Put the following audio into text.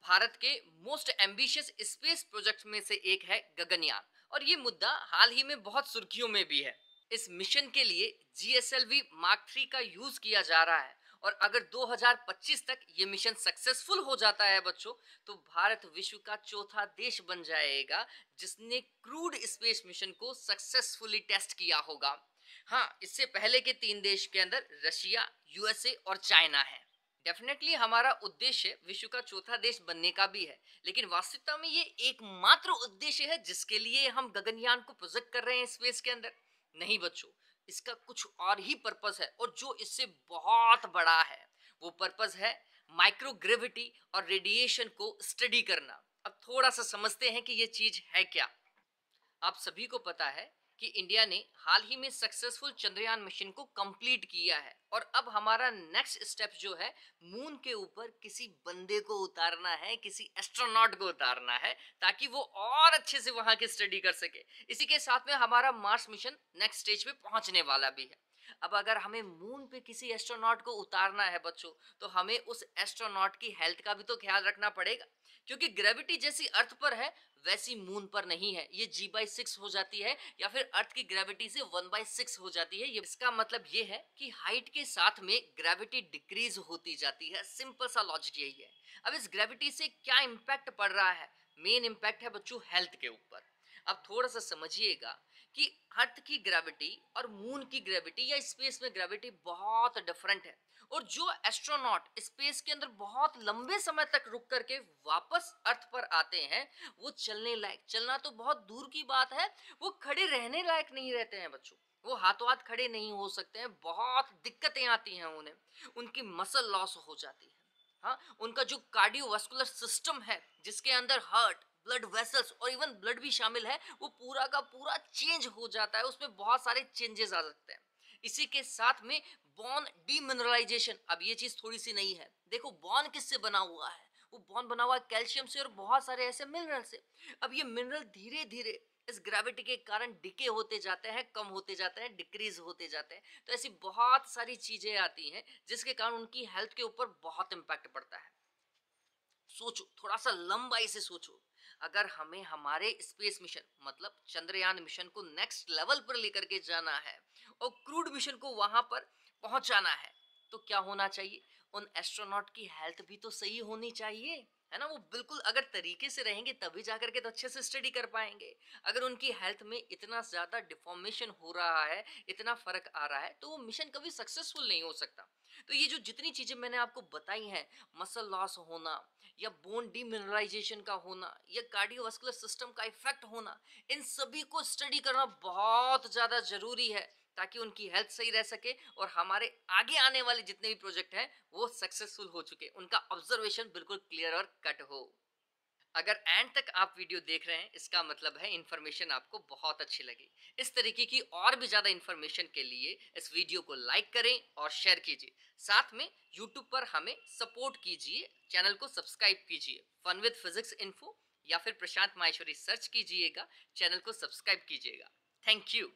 भारत के most ambitious space project में से एक है गगनयान और ये मुद्दा हाल ही में बहुत सुर्खियों में भी है। इस मिशन के लिए GSLV Mark 3 का यूज किया जा रहा है और अगर 2025 तक ये मिशन सक्सेसफुल हो जाता है बच्चों, तो भारत विश्व का चौथा देश बन जाएगा जिसने क्रूड स्पेस मिशन को सक्सेसफुली टेस्ट किया होगा। हाँ, इससे पहले के 3 देश के अंदर रशिया, USA और चाइना है। डेफिनेटली हमारा उद्देश्य विश्व का चौथा देश बनने का भी है, लेकिन वास्तविकता में ये एकमात्र उद्देश्य है जिसके लिए हम गगनयान को प्रोजेक्ट कर रहे हैं स्पेस के अंदर। नहीं बच्चों, इसका कुछ और ही पर्पस है और जो इससे बहुत बड़ा है। वो पर्पस है माइक्रोग्रेविटी और रेडिएशन को स्टडी करना। अब थोड़ा सा समझते हैं कि ये चीज है क्या। आप सभी को पता है कि इंडिया ने हाल ही में सक्सेसफुल चंद्रयान मिशन को कंप्लीट किया है और अब हमारा नेक्स्ट स्टेप जो है, मून के ऊपर किसी बंदे को उतारना है, किसी एस्ट्रोनॉट को उतारना है ताकि वो और अच्छे से वहां की स्टडी कर सके। इसी के साथ में हमारा मार्स मिशन नेक्स्ट स्टेज पे पहुंचने वाला भी है। अब अगर हमें मून पे किसी एस्ट्रोनॉट को उतारना है बच्चों, तो हमें उस एस्ट्रोनॉट की हेल्थ का भी तो ख्याल रखना पड़ेगा, क्योंकि ग्रेविटी जैसी अर्थ पर है वैसी मून पर नहीं है। ये G/6 हो जाती है या फिर अर्थ की ग्रेविटी से 1/6 हो जाती है। ये इसका मतलब ये है कि हाइट के साथ में ग्रेविटी डिक्रीज होती जाती है। सिंपल सा लॉजिक यही है। अब इस ग्रेविटी से क्या इम्पैक्ट पड़ रहा है? मेन इम्पैक्ट है बच्चों हेल्थ के ऊपर। अब थोड़ा सा समझिएगा कि अर्थ की ग्रेविटी और मून की ग्रेविटी या स्पेस में ग्रेविटी बहुत डिफरेंट है और जो एस्ट्रोनॉट स्पेस के अंदर बहुत लंबे समय तक रुक करके वापस अर्थ पर आते हैं, वो चलने लायक, चलना तो बहुत दूर की बात है, वो खड़े रहने लायक नहीं रहते हैं बच्चों। वो हाथों हाथ खड़े नहीं हो सकते हैं, बहुत दिक्कतें आती हैं उन्हें, उनकी मसल लॉस हो जाती है। हाँ, उनका जो कार्डियोवास्कुलर सिस्टम है जिसके अंदर हार्ट, ब्लड वेसल्स और इवन ब्लड भी शामिल है, वो पूरा का पूरा चेंज हो जाता है। उसमें बहुत सारे चेंजेस आ सकते हैं। इसी के साथ में बॉन डीमिनरलाइजेशन। अब ये चीज थोड़ी सी नई है। देखो बॉन किससे बना हुआ है? वो बॉन बना हुआ है कैल्शियम से और बहुत सारे ऐसे मिनरल से। अब ये मिनरल धीरे धीरे इस ग्रेविटी के कारण डिके होते जाते हैं, कम होते जाते हैं, डिक्रीज होते जाते हैं। तो ऐसी बहुत सारी चीजें आती हैं जिसके कारण उनकी हेल्थ के ऊपर बहुत इंपैक्ट पड़ता है। सोचो, थोड़ा सा लंबाई से सोचो, अगर हमें हमारे स्पेस मिशन मतलब चंद्रयान मिशन को नेक्स्ट लेवल पर लेकर के जाना है और क्रूड मिशन को वहां पर पहुंचाना है, तो क्या होना चाहिए? उन एस्ट्रोनॉट की हेल्थ भी तो सही होनी चाहिए, है ना? वो बिल्कुल अगर तरीके से रहेंगे तभी जाकर के तो अच्छे से स्टडी कर पाएंगे। अगर उनकी हेल्थ में इतना ज्यादा डिफॉर्मेशन हो रहा है, इतना फर्क आ रहा है, तो वो मिशन कभी सक्सेसफुल नहीं हो सकता। तो ये जो जितनी चीजें मैंने आपको बताई हैं, मसल लॉस होना या बोन डीमिनरलाइजेशन का होना या कार्डियोवास्कुलर सिस्टम का इफेक्ट होना, इन सभी को स्टडी करना बहुत ज्यादा जरूरी है ताकि उनकी हेल्थ सही रह सके और हमारे आगे आने वाले जितने भी प्रोजेक्ट हैं वो सक्सेसफुल हो चुके, उनका ऑब्जर्वेशन बिल्कुल क्लियर और कट हो। अगर एंड तक आप वीडियो देख रहे हैं, इसका मतलब है इन्फॉर्मेशन आपको बहुत अच्छी लगी। इस तरीके की और भी ज़्यादा इन्फॉर्मेशन के लिए इस वीडियो को लाइक करें और शेयर कीजिए। साथ में यूट्यूब पर हमें सपोर्ट कीजिए, चैनल को सब्सक्राइब कीजिए। फन विद फिजिक्स इन्फो या फिर प्रशांत माहेश्वरी सर्च कीजिएगा, चैनल को सब्सक्राइब कीजिएगा। Thank you.